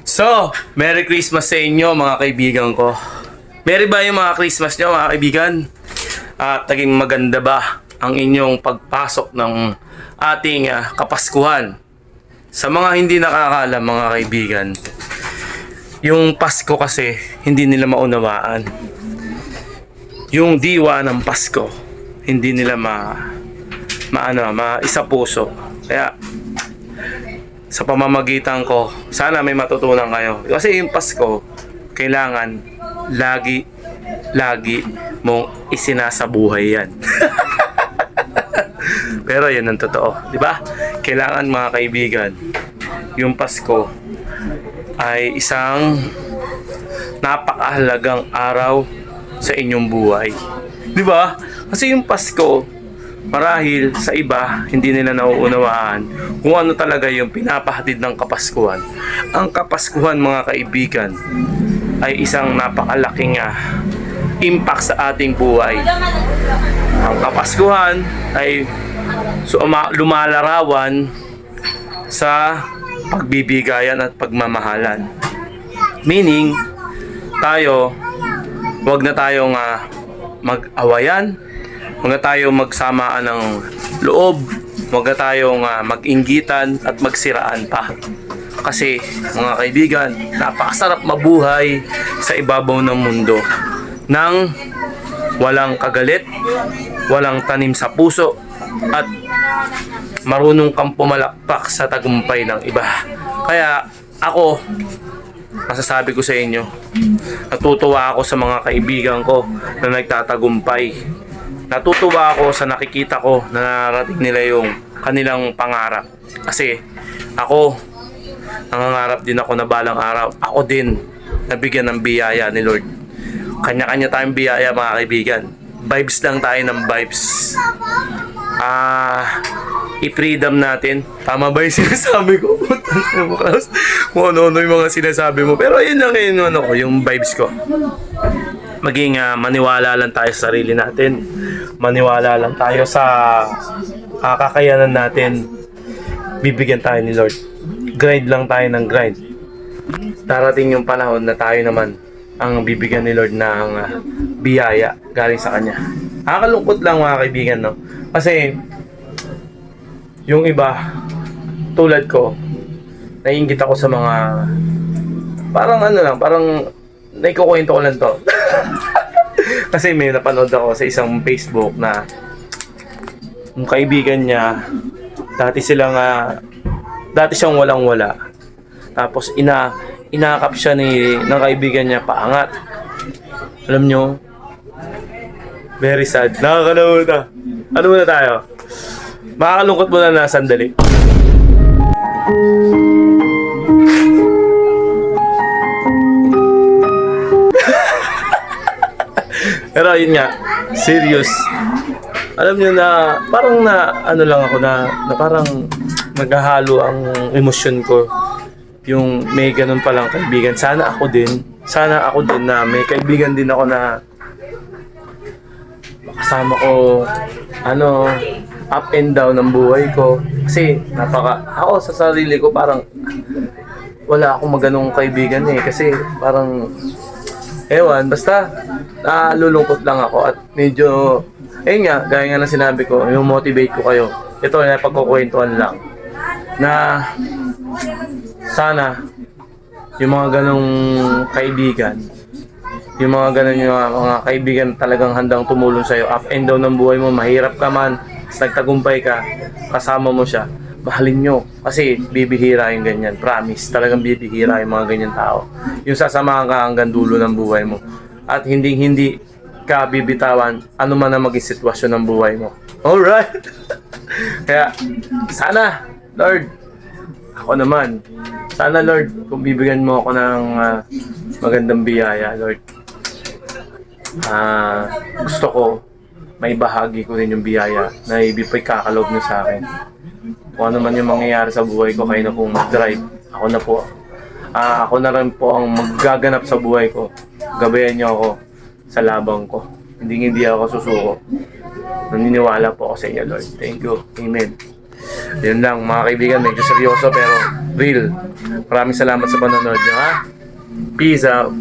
So, Merry Christmas sa inyo mga kaibigan ko. Merry ba yung mga Christmas nyo mga kaibigan? At naging maganda ba ang inyong pagpasok ng ating Kapaskuhan? Sa mga hindi nakakaalam mga kaibigan, yung Pasko kasi hindi nila maunawaan. Yung diwa ng Pasko, hindi nila isa puso. Kaya sa pamamagitan ko, sana may matutunan kayo. Kasi yung Pasko, kailangan lagi mong isinasabuhay yan. Pero yun ang totoo, di ba? Kailangan mga kaibigan, yung Pasko ay isang napakahalagang araw sa inyong buhay. Di ba? Kasi yung Pasko, marahil sa iba, hindi nila nauunawaan kung ano talaga yung pinapahatid ng Kapaskuhan. Ang Kapaskuhan mga kaibigan ay isang napakalaking impact sa ating buhay. Ang Kapaskuhan ay lumalarawan sa pagbibigayan at pagmamahalan. Meaning, wag na tayong mag-awayan, wag na tayong magsamaan ng loob, wag na tayong mag-inggitan at magsiraan pa. Kasi mga kaibigan, napakasarap mabuhay sa ibabaw ng mundo nang walang kagalit, walang tanim sa puso, at marunong kang pumalakpak sa tagumpay ng iba. Kaya ako, masasabi ko sa inyo, natutuwa ako sa mga kaibigan ko na nagtatagumpay. Natutuwa ako sa nakikita ko na narating nila yung kanilang pangarap. Kasi ako, nangangarap din ako na balang araw, ako din nabigyan ng biyaya ni Lord. Kanya-kanya tayong biyaya mga kaibigan. Vibes lang tayo ng vibes. I-freedom natin. Tama ba yung sinasabi ko? Kung ano-ano yung mga sinasabi mo. Pero yun lang yung vibes ko. Maging maniwala lang tayo sa sarili natin. Maniwala lang tayo sa kakayanan natin. Bibigyan tayo ni Lord. Grind lang tayo ng grind. Darating yung panahon na tayo naman ang bibigyan ni Lord ng biyaya galing sa Kanya. Nakakalungkot lang mga kaibigan, no? Kasi yung iba tulad ko, naiinggit ako sa mga parang naikukwento ko lang to. Kasi may napanood ako sa isang Facebook na yung kaibigan niya, dati siyang walang-wala. Tapos inakap siya ng kaibigan niya paangat. Alam nyo, very sad. Nakakalungkot na. Ano muna tayo? Makakalungkot muna na sandali. Pero yun nga, serious. Alam nyo na, parang parang naghahalo ang emosyon ko. Yung may ganun palang kaibigan. Sana ako din na may kaibigan din ako na makasama ko, up and down ng buhay ko. Kasi ako sa sarili ko parang wala akong maganong kaibigan Kasi parang basta lulungkot lang ako at medyo gaya nga ng sinabi ko, yung motivate ko kayo. Ito na pagkukwentuhan lang na sana yung mga ganong kaibigan, yung mga kaibigan talagang handang tumulong sa'yo up and down ng buhay mo, mahirap ka man, nagtagumpay ka, kasama mo siya, mahalin nyo. Kasi bibihira yung ganyan, promise, talagang bibihira yung mga ganyan tao. Yung sasamahan ka hanggang dulo ng buhay mo. At hindi ka bibitawan ano man ang maging sitwasyon ng buhay mo. Alright? Kaya, sana, Lord, ako naman, sana Lord, kung bibigyan mo ako ng magandang biyaya, Lord, gusto ko may bahagi ko rin yung biyaya na kakalob niyo sa akin. Kung ano man yung mangyayari sa buhay ko, kayo na pong mag-drive. Ako na po. Ako na rin po ang maggaganap sa buhay ko. Gabayan niyo ako sa labang ko. Hindi ako susuko. Naniniwala po ako sa inyo, Lord. Thank you. Amen. Yun lang mga kaibigan, medyo seryoso pero real. Maraming salamat sa panonood nyo ha. Peace out.